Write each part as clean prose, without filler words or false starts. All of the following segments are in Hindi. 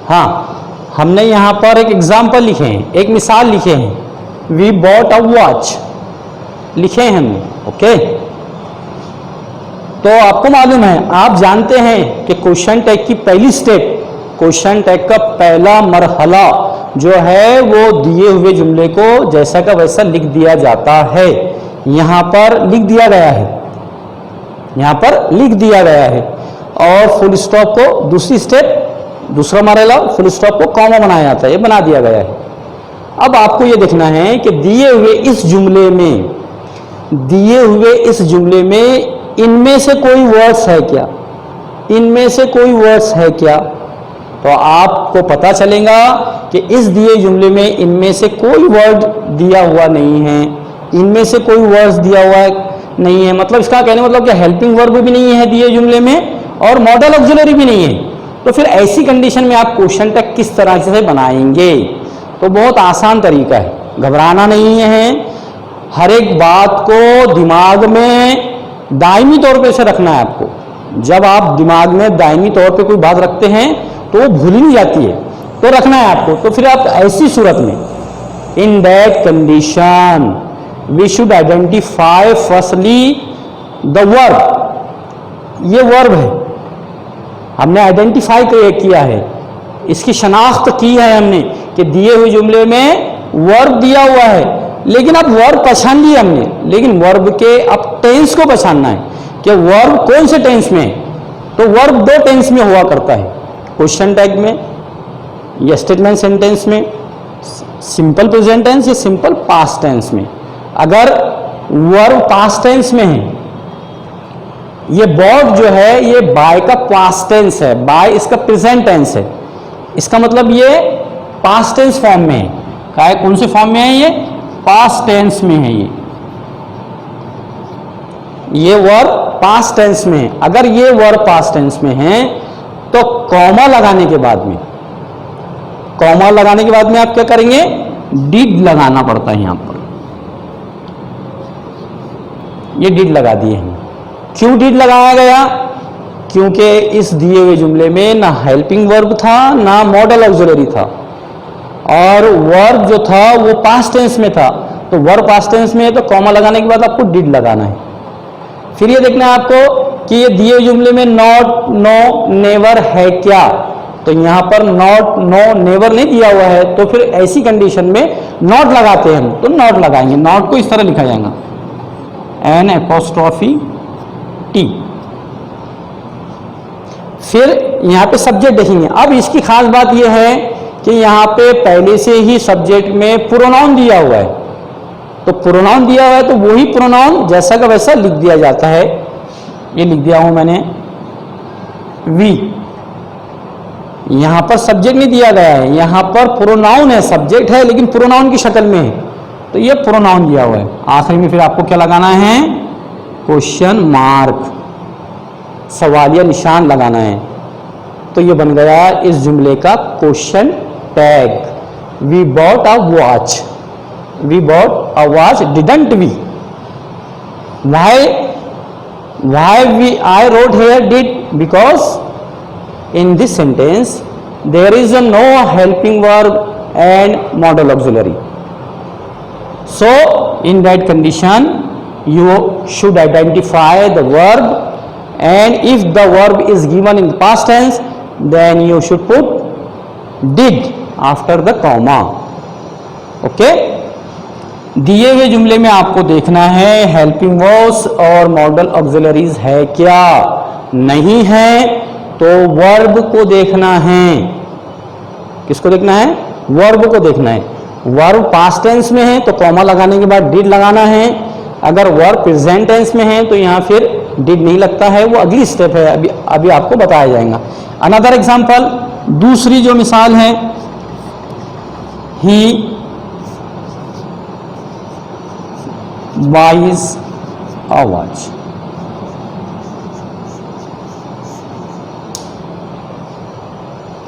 हाँ, हमने यहाँ पर एक एग्जाम्पल लिखे हैं, एक मिसाल लिखे हैं। वी बॉट अ वॉच लिखे हैं हमने। ओके, तो आपको मालूम है, आप जानते हैं कि क्वेश्चन टैग की पहली स्टेप, क्वेश्चन टैग का पहला मरहला जो है वो दिए हुए जुमले को जैसा का वैसा लिख दिया जाता है। यहाँ पर लिख दिया गया है, यहाँ पर लिख दिया गया है। और फुल स्टॉप को दूसरी स्टेप, दूसरा मरहला फुल स्टॉप को कॉमा बनाया जाता है, ये बना दिया गया है। अब आपको ये देखना है कि दिए हुए इस जुमले में इनमें से कोई वर्ड्स है क्या, इनमें से कोई वर्ड्स है क्या। तो आपको पता चलेगा कि इस दिए जुमले में इनमें से कोई वर्ड दिया हुआ नहीं है, इनमें से कोई वर्ड्स दिया हुआ नहीं है। मतलब इसका कहने मतलब कि हेल्पिंग वर्ब भी नहीं है दिए जुमले में और मॉडल ऑक्सिलरी भी नहीं है। तो फिर ऐसी कंडीशन में आप क्वेश्चन टैग किस तरह से बनाएंगे? तो बहुत आसान तरीका है, घबराना नहीं है। हर एक बात को दिमाग में दायमी तौर पे से रखना है आपको। जब आप दिमाग में दायमी तौर पे कोई बात रखते हैं तो वो भूल ही नहीं जाती है, तो रखना है आपको। तो फिर आप ऐसी सूरत में, in that condition we should identify firstly the verb. ये वर्ब है, हमने आइडेंटिफाई किया है, इसकी शनाख्त की है हमने कि दिए हुए जुमले में वर्ब दिया हुआ है। लेकिन अब वर्ब पहचान लिया हमने, लेकिन वर्ब के अब टेंस को पहचानना है कि वर्ब कौन से टेंस में है। तो वर्ब दो टेंस में हुआ करता है, क्वेश्चन टैग में या स्टेटमेंट सेंटेंस में, सिंपल प्रेजेंट टेंस या सिंपल पास्ट टेंस में। अगर वर्ब पास्ट टेंस में है, ये बॉट जो है ये बाय का पास्ट टेंस है, बाय इसका प्रेजेंट टेंस है, इसका मतलब ये पास्ट टेंस फॉर्म में है। क्या कौन से फॉर्म में है? ये पास्ट टेंस में है। ये वर्ब पास्ट टेंस में है। अगर ये वर्ब पास्ट टेंस में है तो कॉमा लगाने के बाद में, कॉमा लगाने के बाद में आप क्या करेंगे? डिड लगाना पड़ता है। यहां पर ये डिड लगा दिए हैं। क्यों डिड लगाया गया? क्योंकि इस दिए हुए जुमले में ना हेल्पिंग वर्ब था ना मॉडल ऑक्सिलरी था, और वर्ब जो था वो पास्ट टेंस में था। तो वर्ब पास्ट टेंस में है तो कॉमा लगाने के बाद आपको डिड लगाना है। फिर ये देखना है आपको कि ये दिए जुमले में नॉट, नो, नेवर है क्या। तो यहां पर नॉट, नो, नेवर नहीं दिया हुआ है, तो फिर ऐसी कंडीशन में नॉट लगाते हैं हम। तो नॉट लगाएंगे, नॉट को इस तरह लिखा जाएगा, एन एपोस्ट्रोफी टी। फिर यहां पे सब्जेक्ट देखेंगे। अब इसकी खास बात यह है कि यहाँ पे पहले से ही सब्जेक्ट में प्रोनाउन दिया हुआ है। तो प्रोनाउन दिया हुआ है तो वही प्रोनाउन जैसा का वैसा लिख दिया जाता है। ये लिख दिया हूं मैंने वी। यहां पर सब्जेक्ट नहीं दिया गया है, यहां पर प्रोनाउन है, सब्जेक्ट है लेकिन प्रोनाउन की शक्ल में है। तो ये प्रोनाउन दिया हुआ है। आखिर में फिर आपको क्या लगाना है? क्वेश्चन मार्क, सवालिया निशान लगाना है। तो ये बन गया इस जुमले का question tag. We bought a watch, we bought a watch, didn't we. Why I wrote here did? Because in this sentence there is no helping verb and modal auxiliary. So in that condition you should identify the verb, and if the verb is given in the past tense then you should put did after the comma. Okay? दिए हुए जुमले में आपको देखना है हेल्पिंग वर्ब्स और मॉडल ऑक्सिलरीज है क्या। नहीं है तो वर्ब को देखना है। किसको देखना है? वर्ब को देखना है। वर्ब पास्ट टेंस में है तो कॉमा लगाने के बाद डिड लगाना है। अगर वर्ब प्रेजेंट टेंस में है तो यहां फिर डिड नहीं लगता है, वो अगली स्टेप है, अभी आपको बताया जाएगा। अनदर एग्जांपल, दूसरी जो मिसाल है, ही buys a watch।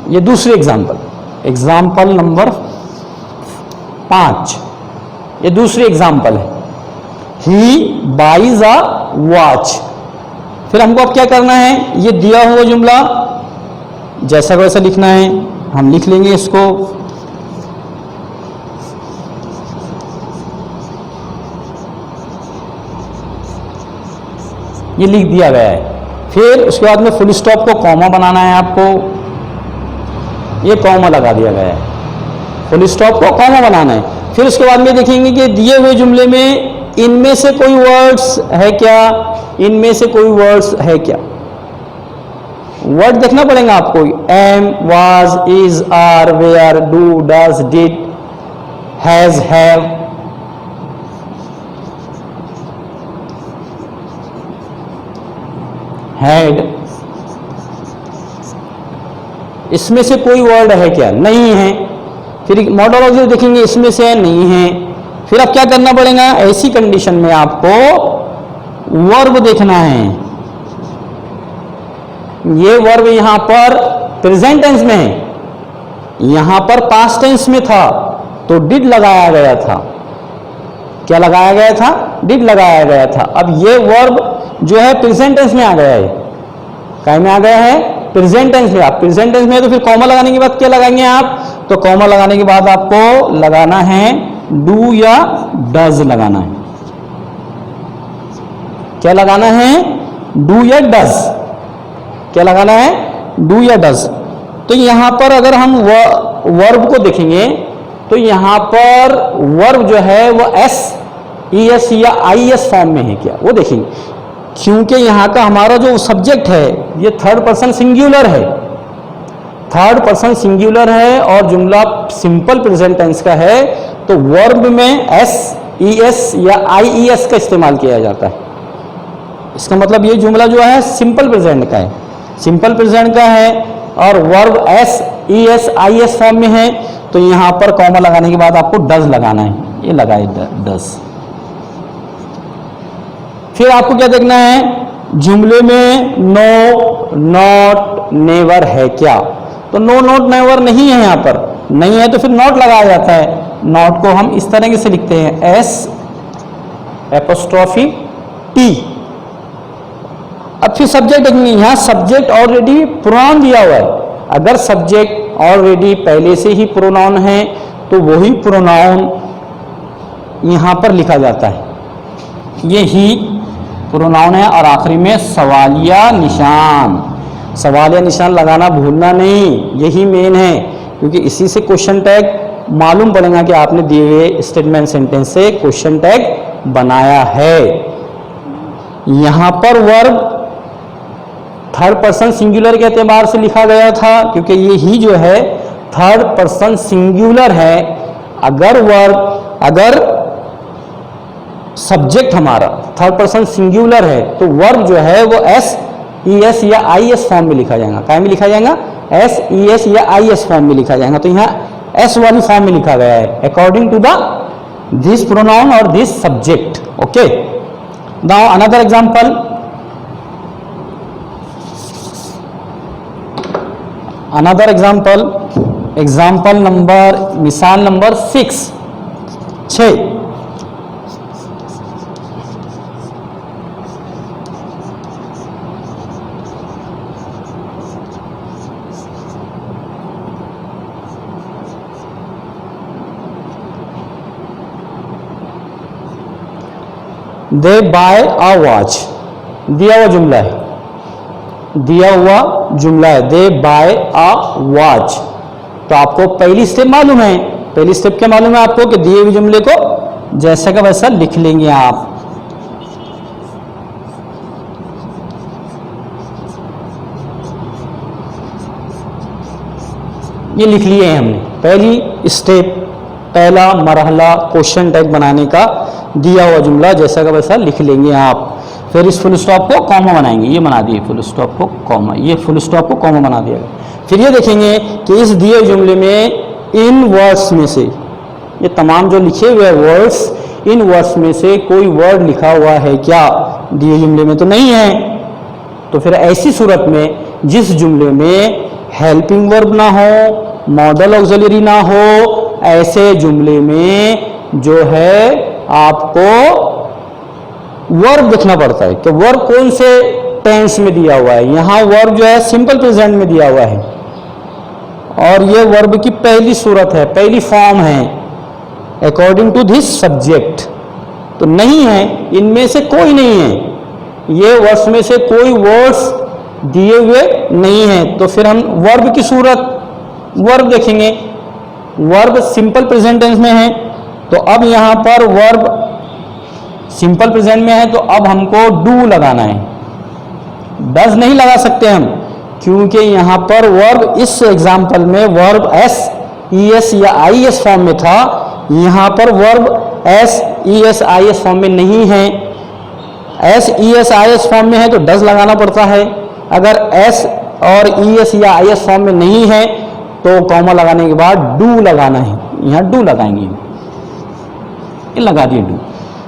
ये दूसरी एग्जाम्पल नंबर 5, ये दूसरी एग्जाम्पल है। He buys a watch. फिर हमको अब क्या करना है? ये दिया हुआ जुमला जैसा वैसा लिखना है। हम लिख लेंगे इसको। ये लिख दिया गया है। फिर उसके बाद में फुल स्टॉप को कॉमा बनाना है आपको। ये कॉमा लगा दिया गया है, फुल स्टॉप को कॉमा बनाना है। फिर उसके बाद में देखेंगे कि दिए हुए जुमले में इनमें से कोई वर्ड्स है क्या, इनमें से कोई वर्ड्स है क्या। वर्ड देखना पड़ेगा आपको, am, was, is, are, were, do, does, did, has, have. Had, इसमें से कोई वर्ड है क्या, नहीं है। फिर मॉडोलॉजी देखेंगे, इसमें से है, नहीं है। फिर अब क्या करना पड़ेगा, ऐसी कंडीशन में आपको वर्ब देखना है। ये वर्ब यहां पर प्रेजेंट टेंस में है, यहां पर पास्ट टेंस में था तो डिड लगाया गया था। क्या लगाया गया था, डिड लगाया गया था। अब ये वर्ब जो है प्रेजेंट टेंस में आ गया है, क्या में आ गया है, प्रेजेंट टेंस में। आप प्रेजेंट टेंस में है तो फिर कॉमा लगाने के बाद क्या लगाएंगे आप, तो कॉमा लगाने के बाद आपको लगाना है डू या डज लगाना है। क्या लगाना है, डू या डज, क्या लगाना है, डू या डज। तो यहां पर अगर हम वर्ब को देखेंगे तो यहां पर वर्ब जो है वो एस, ई एस या आई एस फॉर्म में है क्या, वो देखेंगे। क्योंकि यहाँ का हमारा जो सब्जेक्ट है ये थर्ड पर्सन सिंगुलर है, थर्ड पर्सन सिंगुलर है और जुमला सिंपल प्रेजेंट टेंस का है, तो वर्ब में एस, ई एस या आई ई एस का इस्तेमाल किया जाता है। इसका मतलब ये जुमला जो है सिंपल प्रेजेंट का है, सिंपल प्रेजेंट का है और verb S, E S, I S form में है, तो यहाँ पर कॉमा लगाने के बाद आपको डज लगाना है। ये लगाए डज। फिर आपको क्या देखना है, जुमले में नो, नॉट, नेवर है क्या, तो नो, नॉट, नेवर नहीं है, यहां पर नहीं है तो फिर नॉट लगाया जाता है। नॉट को हम इस तरह से लिखते हैं, एस एपोस्ट्रोफी टी। अब फिर सब्जेक्ट देखेंगे, यहां सब्जेक्ट ऑलरेडी प्रोनाउन दिया हुआ है। अगर सब्जेक्ट ऑलरेडी पहले से ही प्रोनाउन है तो वही प्रोनाउन यहां पर लिखा जाता है, ये ही प्रोनाउन है। और आखिरी में सवालिया निशान, सवालिया निशान लगाना भूलना नहीं, यही मेन है, क्योंकि इसी से क्वेश्चन टैग मालूम पड़ेगा कि आपने दिए हुए स्टेटमेंट सेंटेंस से क्वेश्चन टैग बनाया है। यहां पर वर्ब थर्ड पर्सन सिंगुलर के एतबार से लिखा गया था, क्योंकि ये ही जो है थर्ड पर्सन सिंगुलर है। अगर सब्जेक्ट हमारा थर्ड पर्सन सिंगुलर है तो वर्ब जो है वो एस, ई एस या आई एस फॉर्म में लिखा जाएगा। क्या में लिखा जाएगा, एस, ई एस या आई एस फॉर्म में लिखा जाएगा। तो यहाँ एस वाली फॉर्म में लिखा गया है, according to the this pronoun और this subject. Okay, now another example, example number, मिसाल number 6। They buy a watch, दिया हुआ जुमला है, दिया हुआ जुमला है, दे बाय अ वॉच। तो आपको पहली स्टेप मालूम है, पहली स्टेप क्या मालूम है आपको कि दिए हुए जुमले को जैसा का वैसा लिख लेंगे आप। ये लिख लिए हैं हमने, पहली स्टेप, पहला मरहला क्वेश्चन टैग बनाने का, दिया हुआ जुमला जैसा का वैसा लिख लेंगे आप। फिर इस फुल स्टॉप को कॉमा बनाएंगे, ये बना दिए फुल स्टॉप को कॉमा, ये फुल स्टॉप को कॉमा बना दिया गया। फिर ये देखेंगे कि इस दिए जुमले में इन वर्ड्स में से, ये तमाम जो लिखे हुए वर्ड्स, इन वर्ड्स में से कोई वर्ड लिखा हुआ है क्या, दिए जुमले में तो नहीं है। तो फिर ऐसी सूरत में जिस जुमले में हेल्पिंग वर्ब ना हो, मॉडल ऑक्सिलरी ना हो, ऐसे जुमले में जो है आपको वर्ब देखना पड़ता है कि वर्ब कौन से टेंस में दिया हुआ है। यहां वर्ब जो है सिंपल प्रेजेंट में दिया हुआ है और ये वर्ब की पहली सूरत है, पहली फॉर्म है अकॉर्डिंग टू दिस सब्जेक्ट। तो नहीं है, इनमें से कोई नहीं है, ये वर्ड्स में से कोई वर्ड्स दिए हुए नहीं है। तो फिर हम वर्ब की सूरत, वर्ब देखेंगे। वर्ब सिंपल प्रेजेंट टेंस में है, तो अब यहां पर वर्ब सिंपल प्रेजेंट में है, तो अब हमको डू लगाना है। डज नहीं लगा सकते हम, क्योंकि यहां पर वर्ब इस एग्जाम्पल में वर्ब एस ई एस या आई एस फॉर्म में था, यहां पर verb S E S I S form में नहीं है। S E S I S form में है तो डज लगाना पड़ता है। अगर एस और ई एस या आई एस फॉर्म में नहीं है तो कॉमा लगाने के बाद डू लगाना है, यहां डू लगाएंगे, ये लगा दिए डू।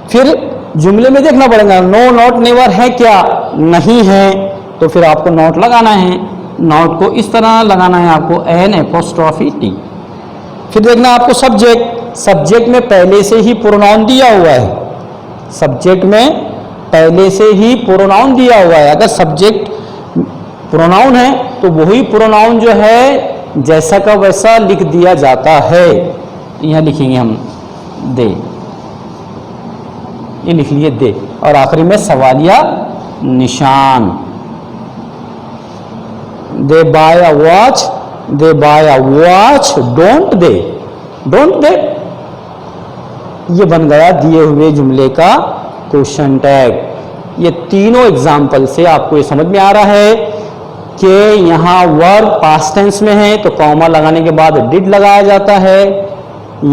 फिर जुमले में देखना पड़ेगा, नो नॉट नेवर है क्या, नहीं है, तो फिर आपको नॉट लगाना है। नॉट को इस तरह लगाना है आपको, एन एपोस्ट्रॉफी टी। फिर देखना आपको सब्जेक्ट, सब्जेक्ट में पहले से ही प्रोनाउन दिया हुआ है, सब्जेक्ट में पहले से ही प्रोनाउन दिया हुआ है। अगर सब्जेक्ट प्रोनाउन है तो वही प्रोनाउन जो है जैसा का वैसा लिख दिया जाता है। यहां लिखेंगे हम दे, ये लिख लिए दे, और आखिरी में सवालिया निशान। They buy a watch, they buy a watch, don't they, don't they, ये बन गया दिए हुए जुमले का क्वेश्चन टैग। ये तीनों एग्जाम्पल से आपको ये समझ में आ रहा है कि यहाँ वर्ब पास्ट टेंस में है तो कॉमा लगाने के बाद डिड लगाया जाता है।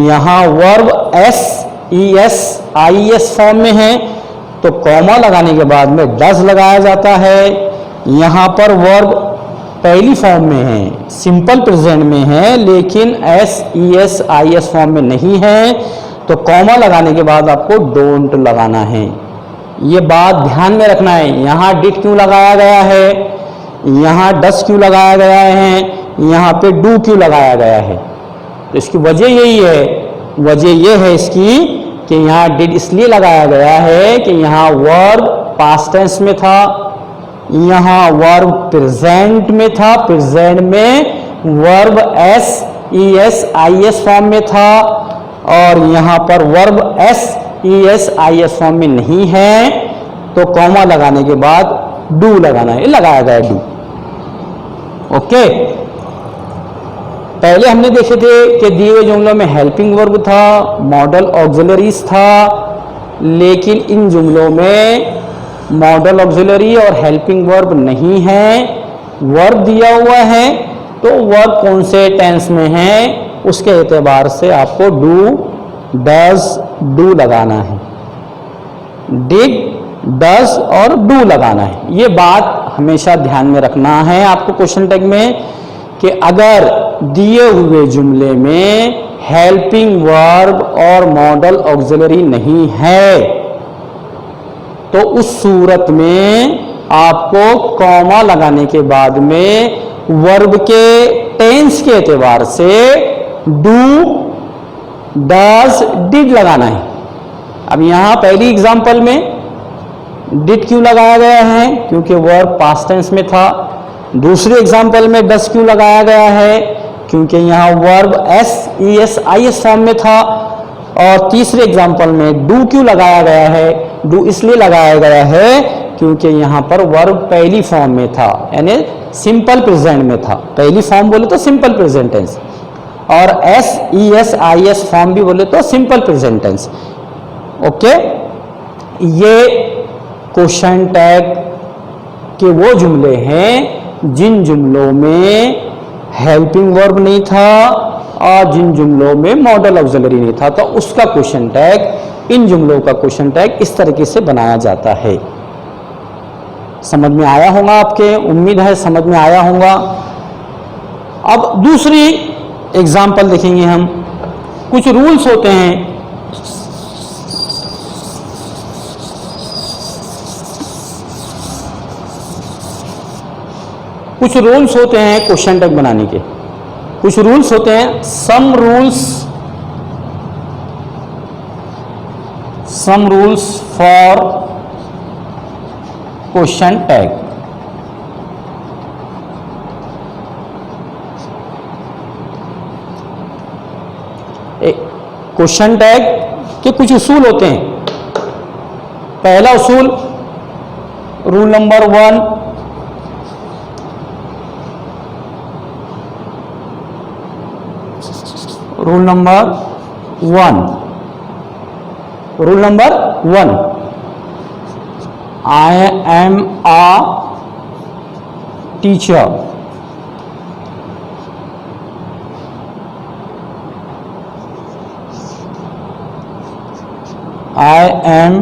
यहाँ verb S E S I S form में है तो कॉमा लगाने के बाद में डज लगाया जाता है। यहाँ पर वर्ब पहली फॉर्म में है, सिंपल प्रेजेंट में है, लेकिन S E S I S form में नहीं है तो कॉमा लगाने के बाद आपको डोंट लगाना है। ये बात ध्यान में रखना है। यहाँ डिड क्यों लगाया गया है, यहाँ डस क्यों लगाया गया है, यहाँ पे डू क्यों लगाया गया है, तो इसकी वजह यही है, वजह यह है इसकी कि यहाँ डिड इसलिए लगाया गया है कि यहाँ वर्ब पास्ट टेंस में था, यहाँ वर्ब प्रेजेंट में था, प्रेजेंट में verb S E S I S form में था, और यहाँ पर verb S E S I S form में नहीं है तो कॉमा लगाने के बाद डू लगाना है, लगाया गया डू। ओके, पहले हमने देखे थे कि दिए हुए जुमलों में हेल्पिंग वर्ब था, मॉडल ऑक्सिलरीज था, लेकिन इन जुमलों में मॉडल ऑक्सिलरी और हेल्पिंग वर्ब नहीं है। वर्ब दिया हुआ है तो वर्ब कौन से टेंस में है उसके एतबार से आपको डू, डज, डू लगाना है, डिड, डज और डू लगाना है। ये बात हमेशा ध्यान में रखना है आपको क्वेश्चन टैग में कि अगर दिए हुए जुमले में हेल्पिंग वर्ब और मॉडल ऑक्सिलरी नहीं है तो उस सूरत में आपको कॉमा लगाने के बाद में वर्ब के टेंस के एतबार से डू, डज, डिड लगाना है। अब यहां पहली एग्जांपल में डिड क्यों लगाया गया है, क्योंकि वर्ब पास्ट टेंस में था। दूसरे एग्जांपल में डज क्यों लगाया गया है, क्योंकि यहाँ verb S E S I S form में था। और तीसरे एग्जांपल में डू क्यों लगाया गया है, डू इसलिए लगाया गया है क्योंकि यहाँ पर वर्ब पहली फॉर्म में था, यानी सिंपल प्रेजेंट में था। पहली फॉर्म बोले तो सिंपल प्रेजेंट टेंस, और S E S I S form भी बोले तो सिंपल प्रेजेंट टेंस। ओके, ये क्वेश्चन टैग के वो जुमले हैं जिन जुमलों में हेल्पिंग वर्ब नहीं था और जिन जुमलों में मॉडल ऑक्सिलरी नहीं था, तो उसका क्वेश्चन टैग, इन जुमलों का क्वेश्चन टैग इस तरीके से बनाया जाता है। समझ में आया होगा आपके, उम्मीद है समझ में आया होगा। अब दूसरी एग्जाम्पल देखेंगे हम। कुछ रूल्स होते हैं, कुछ रूल्स होते हैं क्वेश्चन टैग बनाने के। कुछ रूल्स होते हैं, some rules for question tag. Question tag के कुछ उसूल होते हैं। पहला उसूल, rule number 1, rule number 1, I am a teacher. I am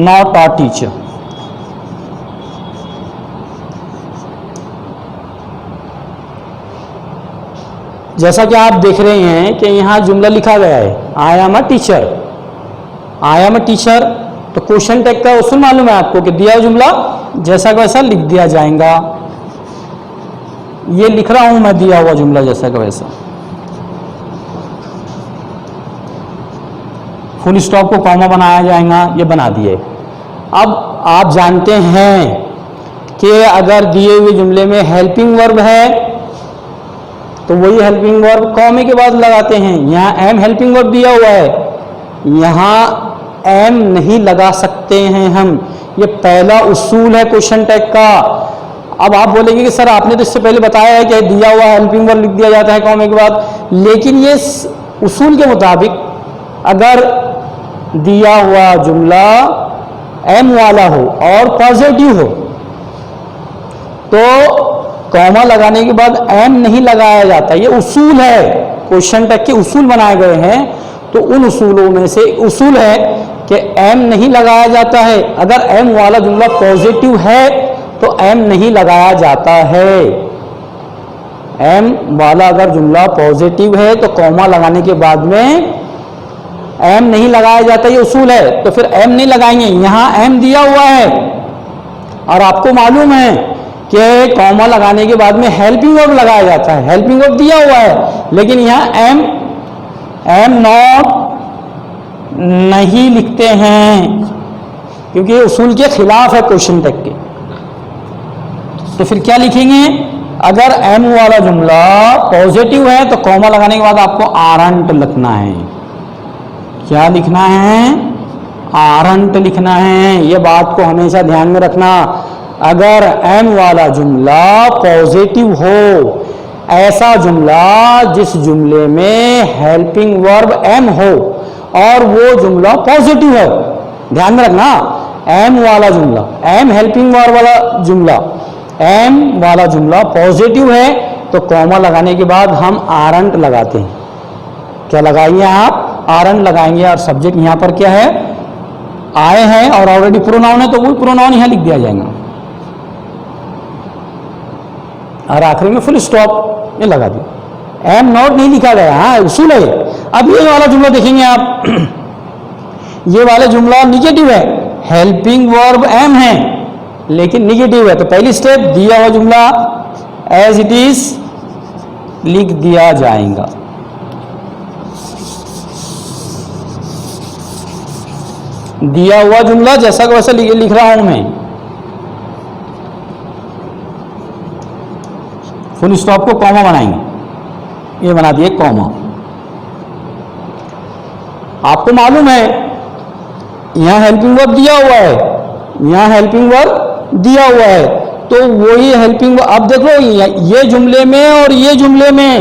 not a teacher। जैसा कि आप देख रहे हैं कि यहाँ जुमला लिखा गया है, आई am a teacher, I am a teacher. तो क्वेश्चन टैग का उसूल मालूम है आपको कि दिया जुमला जैसा का वैसा लिख दिया जाएगा। ये लिख रहा हूं मैं दिया हुआ जुमला जैसा का वैसा। फुल स्टॉप को कॉमा बनाया जाएगा, ये बना दिए। अब आप जानते हैं कि अगर दिए हुए जुमले में हेल्पिंग वर्ब है तो वही हेल्पिंग वर्ब कॉमे के बाद लगाते हैं। यहाँ एम हेल्पिंग वर्ब दिया हुआ है, यहाँ एम नहीं लगा सकते हैं हम। ये पहला उसूल है क्वेश्चन टैग का। अब आप बोलेंगे कि सर आपने तो इससे पहले बताया है कि दिया हुआ हेल्पिंग वर्ब लिख दिया जाता है कॉमे के बाद, लेकिन ये उसूल के मुताबिक अगर दिया हुआ जुमला एम वाला हो और पॉजिटिव हो तो कॉमा लगाने के बाद एम नहीं लगाया जाता। ये उसूल है, क्वेश्चन टैग के उसूल बनाए गए हैं। तो उन उसूलों में से उसूल है कि एम नहीं लगाया जाता है। अगर एम वाला जुमला पॉजिटिव है तो एम नहीं लगाया जाता है। एम वाला अगर जुमला पॉजिटिव है तो कॉमा लगाने के बाद में एम नहीं लगाया जाता, ये उसूल है। तो फिर एम नहीं लगाएंगे। यहां एम दिया हुआ है और आपको मालूम है कि कॉमा लगाने के बाद में हेल्पिंग वर्ब लगाया जाता है, हेल्पिंग वर्ब दिया हुआ है, लेकिन यहां एम नॉट नहीं लिखते हैं क्योंकि ये उसूल के खिलाफ है क्वेश्चन टैग के। तो फिर क्या लिखेंगे? अगर एम वाला जुमला पॉजिटिव है तो कॉमा लगाने के बाद आपको आरंट लिखना है। क्या लिखना है? आरंट लिखना है। ये बात को हमेशा ध्यान में रखना। अगर एम वाला जुमला पॉजिटिव हो, ऐसा जुमला जिस जुमले में हेल्पिंग वर्ब एम हो और वो जुमला पॉजिटिव है, ध्यान में रखना। एम वाला जुमला, एम हेल्पिंग वर्ब वाला जुमला, एम वाला जुमला पॉजिटिव है तो कॉमा लगाने के बाद हम आरंट लगाते हैं। क्या लगाएंगे आप? आरंट लगाएंगे। और सब्जेक्ट यहां पर क्या है? आए हैं और ऑलरेडी प्रोनाउन है तो वो प्रोनाउन यहां लिख दिया जाएगा और आखिरी में फुल स्टॉप ये लगा दिया। एम नॉट नहीं लिखा गया, हाँ उसूल है। अब ये वाला जुमला देखेंगे आप, ये वाला जुमला निगेटिव है, हेल्पिंग वर्ब एम है लेकिन निगेटिव है। तो पहली स्टेप, दिया हुआ जुमला एज इट इज लिख दिया जाएगा। दिया हुआ जुमला जैसा का वैसा लिख रहा हूं मैं। फुल स्टॉप को कॉमा बनाएंगे, ये बना दिए कॉमा। आपको मालूम है यहां हेल्पिंग वर्ब दिया हुआ है, यहां हेल्पिंग वर्ब दिया हुआ है, तो वही हेल्पिंग वर्ब। अब देखो ये जुमले में और ये जुमले में,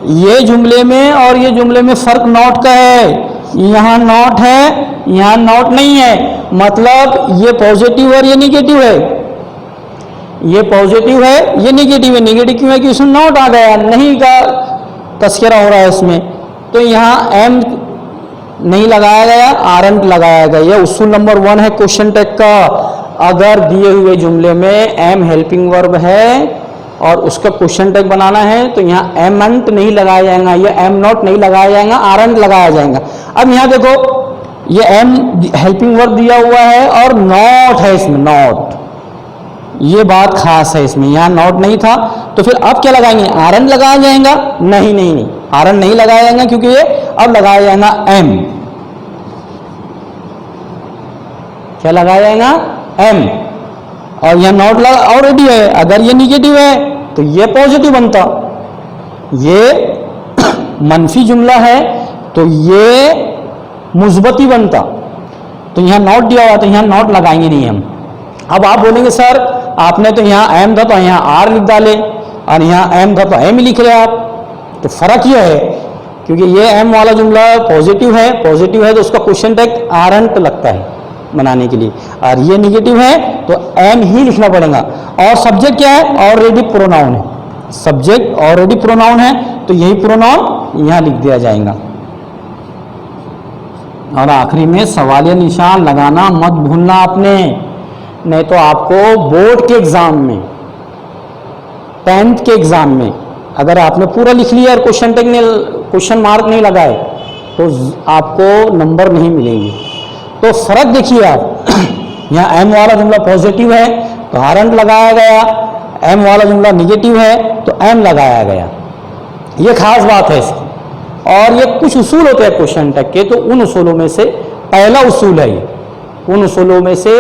ये जुमले में और ये जुमले में फर्क नॉट का है। यहां नॉट है, यहां नॉट नहीं है। मतलब ये पॉजिटिव और ये निगेटिव है, ये पॉजिटिव है ये निगेटिव है। निगेटिव क्यों है? कि इसमें नॉट आ गया, नहीं का तस्करा हो रहा है इसमें। तो यहां एम नहीं लगाया गया, आरंट लगाया गया। यह उसूल नंबर 1 है क्वेश्चन टैग का। अगर दिए हुए जुमले में एम हेल्पिंग वर्ब है और उसका क्वेश्चन टैग बनाना है तो यहाँ एमंट नहीं लगाया जाएगा, ये एम नॉट नहीं लगाया जाएगा, आरंट लगाया जाएगा। अब यहाँ देखो ये एम हेल्पिंग वर्ब दिया हुआ है और नॉट है इसमें, नॉट। ये बात खास है इसमें, यहाँ नॉट नहीं था तो फिर अब क्या लगाएंगे? आरंट लगाया जाएगा? नहीं नहीं नहीं, आरंट नहीं लगाया जाएगा क्योंकि ये अब लगाया जाएगा एम। क्या लगाया जाएगा? एम। और यह नॉट ऑलरेडी है। अगर ये निगेटिव है तो ये पॉजिटिव बनता, ये मनफी जुमला है तो ये मुस्बती बनता, तो यहाँ नॉट दिया हुआ तो यहाँ नॉट लगाएंगे नहीं हम। अब आप बोलेंगे सर आपने तो यहाँ एम था तो यहाँ आर लिख डाले और यहाँ एम था तो एम ही लिख रहे आप, तो फर्क यह है क्योंकि ये एम वाला जुमला पॉजिटिव है तो उसका क्वेश्चन टैग आरंट लगता है बनाने के लिए, और ये निगेटिव है तो एम ही लिखना पड़ेगा। और सब्जेक्ट क्या है? ऑलरेडी प्रोनाउन है, सब्जेक्ट ऑलरेडी प्रोनाउन है तो यही प्रोनाउन यहाँ लिख दिया जाएगा। और आखिरी में सवालिया निशान लगाना मत भूलना आपने, नहीं तो आपको बोर्ड के एग्जाम में, 10th के एग्जाम में अगर आपने पूरा लिख लिया और क्वेश्चन मार्क नहीं लगाए तो आपको नंबर नहीं मिलेंगे। तो फर्क देखिए आप, यहाँ एम वाला जुमला पॉजिटिव है तो आरंट लगाया गया, एम वाला जुमला निगेटिव है तो एम लगाया गया। ये खास बात है इसकी। और ये कुछ उसूल होते हैं क्वेश्चन टैग के, तो उन उसूलों में से पहला उसूल है ये, उन उसूलों में से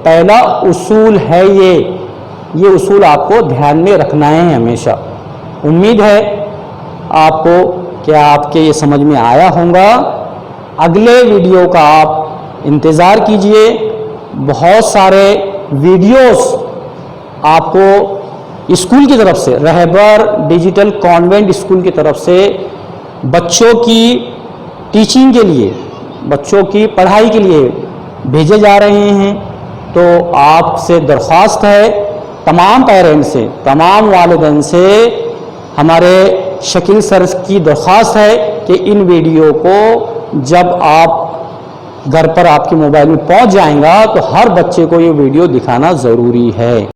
पहला उसूल है ये उसूल आपको ध्यान में रखना है हमेशा। उम्मीद है आपको क्या आपके ये समझ में आया होगा। अगले वीडियो का आप इंतज़ार कीजिए, बहुत सारे वीडियोस आपको स्कूल की तरफ से, रहबर डिजिटल कॉन्वेंट स्कूल की तरफ से बच्चों की टीचिंग के लिए, बच्चों की पढ़ाई के लिए भेजे जा रहे हैं। तो आपसे दरख्वास्त है, तमाम पेरेंट्स से, तमाम वालिदैन से हमारे शकील सर की दरख्वास्त है कि इन वीडियो को जब आप घर पर आपके मोबाइल में पहुंच जाएगा तो हर बच्चे को ये वीडियो दिखाना ज़रूरी है।